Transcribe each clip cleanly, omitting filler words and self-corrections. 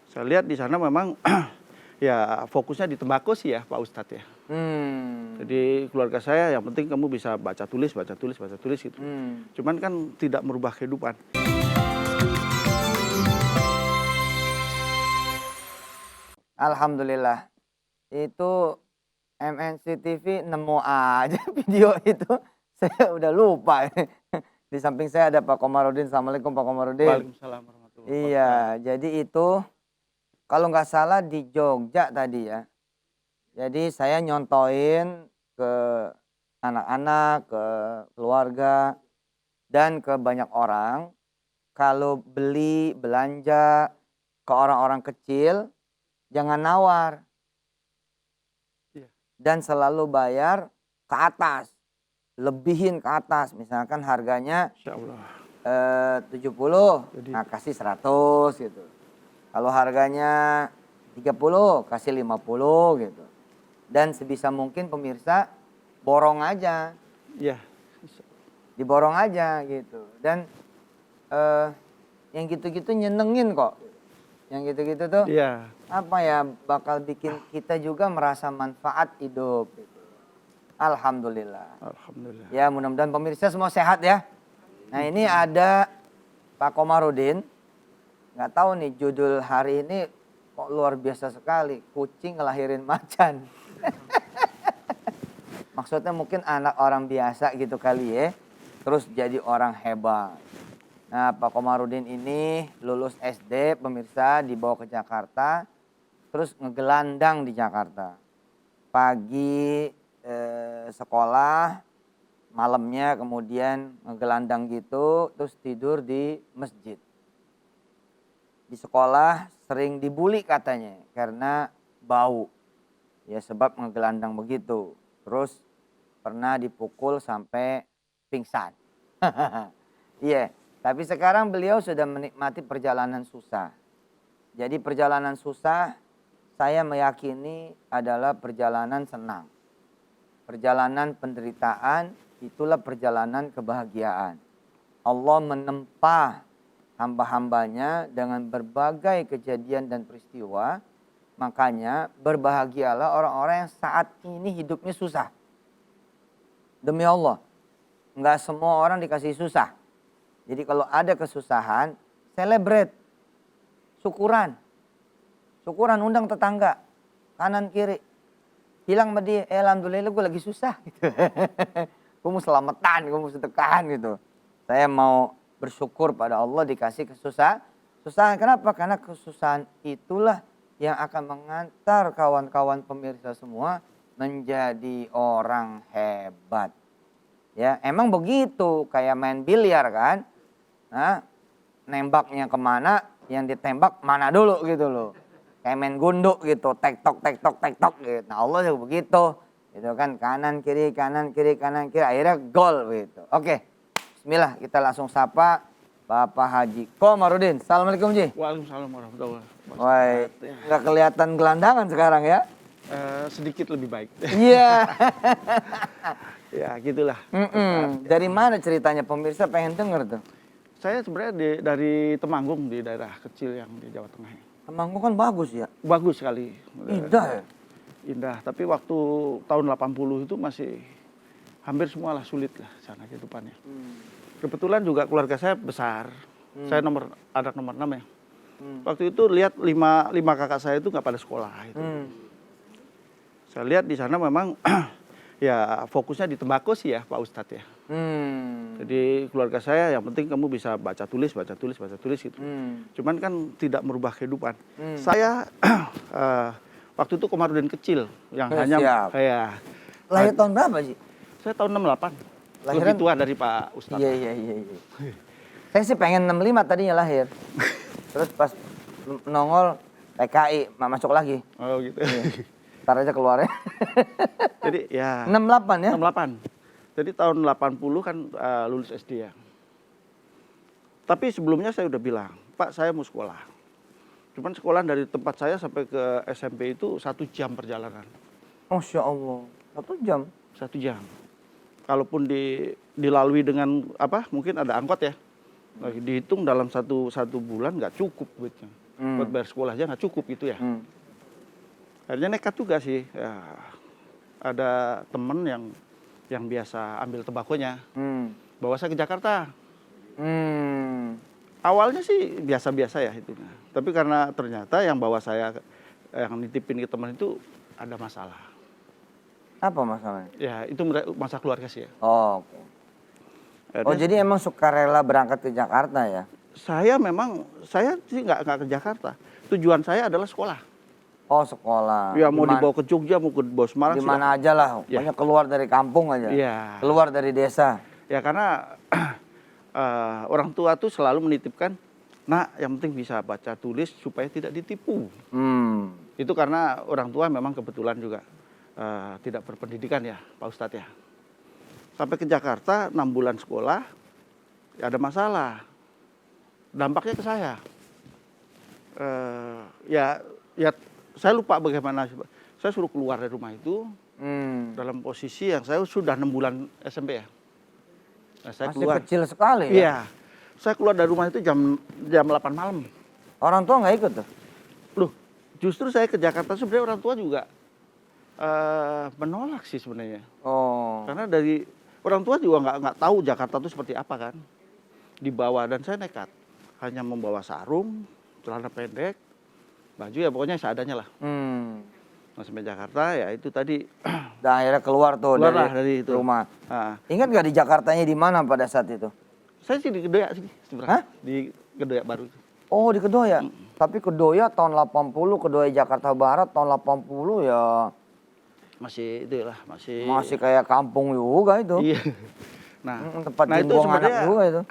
Saya lihat di sana memang ya fokusnya di tembakau sih ya Pak Ustadz ya. Jadi keluarga saya yang penting kamu bisa baca tulis gitu. Cuman kan tidak merubah kehidupan. Alhamdulillah. Itu MNC TV nemu aja video itu. Saya udah lupa. Di samping saya ada Pak Komarudin. Assalamualaikum Pak Komarudin. Waalaikumsalam warahmatullahi wabarakatuh. Iya, jadi itu kalau nggak salah di Jogja tadi ya. Jadi saya nyontoin ke anak-anak, ke keluarga, dan ke banyak orang. Kalau beli, belanja ke orang-orang kecil, jangan nawar. Iya. Dan selalu bayar ke atas. Lebihin ke atas. Misalkan harganya Insya Allah. 70, Jadi- nah kasih 100 gitu. Kalau harganya 30, kasih 50 gitu. Dan sebisa mungkin pemirsa borong aja, Iya. diborong aja gitu. Dan yang gitu-gitu nyenengin kok. Yang gitu-gitu tuh Iya. apa ya, bakal bikin kita juga merasa manfaat hidup gitu. Alhamdulillah. Alhamdulillah. Ya mudah-mudahan pemirsa semua sehat ya. Nah ini ada Pak Komarudin. Nggak tahu nih judul hari ini kok luar biasa sekali. Kucing ngelahirin macan. Maksudnya mungkin anak orang biasa gitu kali ya. Terus jadi orang hebat. Nah Pak Komarudin ini lulus SD pemirsa, dibawa ke Jakarta. Terus ngegelandang di Jakarta. Pagi sekolah, malamnya kemudian ngegelandang gitu, terus tidur di masjid. Di sekolah sering dibully katanya karena bau. Ya sebab ngegelandang begitu. Terus pernah dipukul sampai pingsan. Iya, tapi sekarang beliau sudah menikmati perjalanan susah. Jadi perjalanan susah saya meyakini adalah perjalanan senang. Perjalanan penderitaan itulah perjalanan kebahagiaan. Allah menempa hamba-hambanya dengan berbagai kejadian dan peristiwa. Makanya berbahagialah orang-orang yang saat ini hidupnya susah. Demi Allah, nggak semua orang dikasih susah. Jadi kalau ada kesusahan, celebrate, syukuran. Syukuran, undang tetangga, kanan kiri. Bilang sama dia, alhamdulillah gue lagi susah. Gitu. Gue mau selamatan, gue mau sedekahan gitu. Saya mau bersyukur pada Allah dikasih kesusahan. Kenapa? Karena kesusahan itulah yang akan mengantar kawan-kawan pemirsa semua menjadi orang hebat. Ya, emang begitu, kayak main biliar kan. Nah, nembaknya kemana, yang ditembak mana dulu gitu loh. Kayak main gunduk gitu, tek-tok gitu. Nah Allah juga begitu. Gitu kan, kanan kiri, akhirnya gol gitu. Oke, bismillah kita langsung sapa Bapak Haji Komarudin. Assalamualaikum Ji. Waalaikumsalam warahmatullahi wabarakatuh. Wah, nggak kelihatan gelandangan sekarang ya? Sedikit lebih baik. Iya. Ya gitulah. Dari mana ceritanya, pemirsa pengen denger tuh? Saya sebenarnya dari Temanggung, di daerah kecil yang di Jawa Tengah. Temanggung kan bagus ya? Bagus sekali. Indah ya? Indah, tapi waktu tahun 80 itu masih hampir semualah sulit lah sana kehidupannya. Kebetulan juga keluarga saya besar. Saya anak nomor 6 ya. Waktu itu lihat lima kakak saya itu nggak pada sekolah. Gitu. Saya lihat di sana memang ya fokusnya di tembakau sih ya Pak Ustadz ya. Jadi keluarga saya yang penting kamu bisa baca tulis gitu. Cuman kan tidak merubah kehidupan. Saya waktu itu Komarudin kecil yang hanya siap. Lahir tahun berapa sih? Saya tahun 68. Lahiran? Lebih tua dari Pak Ustadz. Iya. Saya sih pengen 65 tadinya lahir. Terus pas nongol PKI masuk lagi. Oh gitu. Iya. Ntar aja keluarnya. Jadi ya 68 ya? 68. Jadi tahun 80 kan lulus SD ya. Tapi sebelumnya saya udah bilang, Pak saya mau sekolah. Cuman sekolah dari tempat saya sampai ke SMP itu 1 jam perjalanan. Masya Allah, 1 jam? 1 jam. Kalaupun dilalui dengan mungkin ada angkot ya. Nah, dihitung dalam satu bulan nggak cukup duitnya. Buat bayar sekolah aja nggak cukup itu ya. Akhirnya nekat juga sih. Ya, ada temen yang biasa ambil tembakonya, bawa saya ke Jakarta. Awalnya sih biasa-biasa ya itu. Tapi karena ternyata yang bawa saya, yang nitipin ke teman itu ada masalah. Apa masalahnya? Ya itu masalah keluarga sih ya. Oh, oke. Oh, Akhirnya jadi emang sukarela berangkat ke Jakarta ya? saya sih nggak ke Jakarta. Tujuan saya adalah sekolah. Oh, sekolah. Ya mau dibawa ke Jogja, mau ke bawa Semarang. Di mana aja lah, Ya. pokoknya keluar dari kampung aja. Iya. Keluar dari desa. Ya karena orang tua tuh selalu menitipkan, nak yang penting bisa baca tulis supaya tidak ditipu. Itu karena orang tua memang kebetulan juga tidak berpendidikan ya Pak Ustadz ya. Sampai ke Jakarta 6 bulan sekolah, ya ada masalah. Dampaknya ke saya. Ya saya lupa bagaimana. Saya suruh keluar dari rumah itu dalam posisi yang saya sudah 6 bulan SMP ya. Nah, saya Masih keluar. kecil sekali ya? Iya. Saya keluar dari rumah itu jam 8 malam. Orang tua nggak ikut tuh? Loh, justru saya ke Jakarta sebenarnya orang tua juga menolak sih sebenarnya. Oh. Karena dari orang tua juga nggak tahu Jakarta itu seperti apa kan. Dibawa dan saya nekat. Hanya membawa sarung, celana pendek, baju ya pokoknya seadanya lah. Nah, sampai Jakarta ya itu tadi. Dan akhirnya keluar tuh dari itu. rumah. Nah, Ingat nggak di Jakartanya di mana pada saat itu? saya sih di Kedoya sih sebenarnya. Hah? Di Kedoya baru. Oh, di Kedoya. Tapi Kedoya tahun 80, Kedoya Jakarta Barat tahun 80 ya Masih itu lah, masih kayak kampung juga itu. Iya. Nah, Tempat itu buang anak sebenarnya juga itu.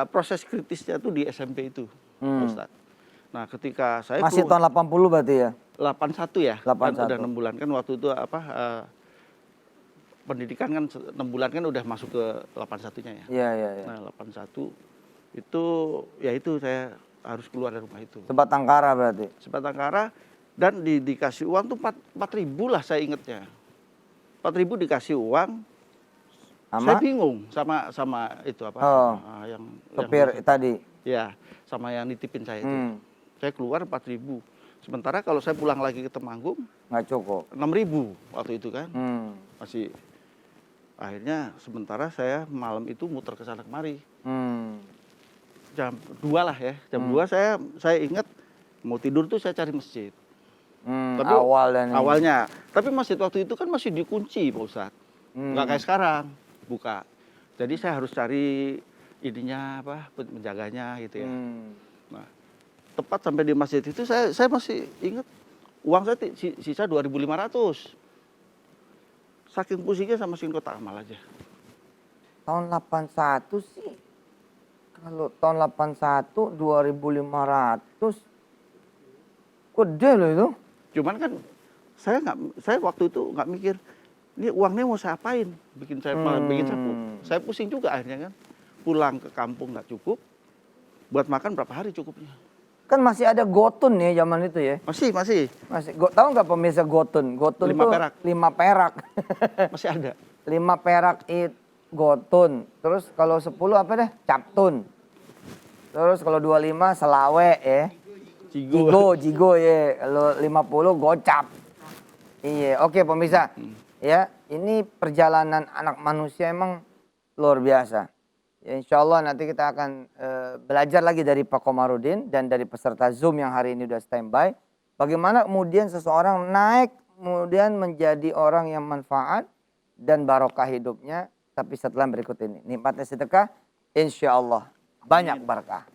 proses kritisnya tuh di SMP itu, Pak Ustadz. Nah, ketika saya Masih tahun 80 berarti ya? 81 ya, 81. kan udah 6 bulan kan waktu itu pendidikan kan 6 bulan kan udah masuk ke 81-nya ya. Iya, iya, iya. Nah, 81 itu ya itu saya harus keluar dari rumah itu. Sebatang kara berarti? Sebatang kara dan dikasih uang tuh 4.000 lah saya ingetnya. 4.000 dikasih uang. Saya bingung sama itu apa yang kepir tadi. Ya, sama yang nitipin saya itu. Saya keluar 4.000. Sementara kalau saya pulang lagi ke Temanggung Nggak cukup. 6.000 waktu itu kan. Masih. Akhirnya sementara saya malam itu muter ke sana kemari. Jam 2 lah ya. Jam 2 saya ingat mau tidur tuh saya cari masjid. Tapi awalnya. Tapi masjid waktu itu kan masih dikunci Pak Ustadz. Nggak kayak sekarang. Buka. Jadi saya harus cari ininya apa penjaganya gitu ya. Nah, tepat sampai di masjid itu saya masih ingat uang saya sisa 2.500. Saking pusingnya sama mesin kotak amal aja. Tahun 81 sih. Kalau tahun 81 2.500 gede loh itu. Cuman kan saya waktu itu nggak mikir ini uangnya mau saya apain, bikin saya pusing juga akhirnya kan. Pulang ke kampung nggak cukup, buat makan berapa hari cukupnya. Kan masih ada gotun ya zaman itu ya? Masih. Tahu nggak pemirsa gotun? Gotun 5 tuh perak. 5 perak. Masih ada. 5 perak itu gotun. Terus kalau 10 apa deh? Captun. Terus kalau 25 selawe ya. Jigo ya. Kalau 50 gocap. Iya, oke pemirsa. Ya, ini perjalanan anak manusia emang luar biasa. Ya, insya Allah nanti kita akan belajar lagi dari Pak Komarudin dan dari peserta Zoom yang hari ini udah standby. Bagaimana kemudian seseorang naik, kemudian menjadi orang yang manfaat dan barokah hidupnya. Tapi setelah berikut ini, nikmatnya sedekah, insya Allah banyak berkah.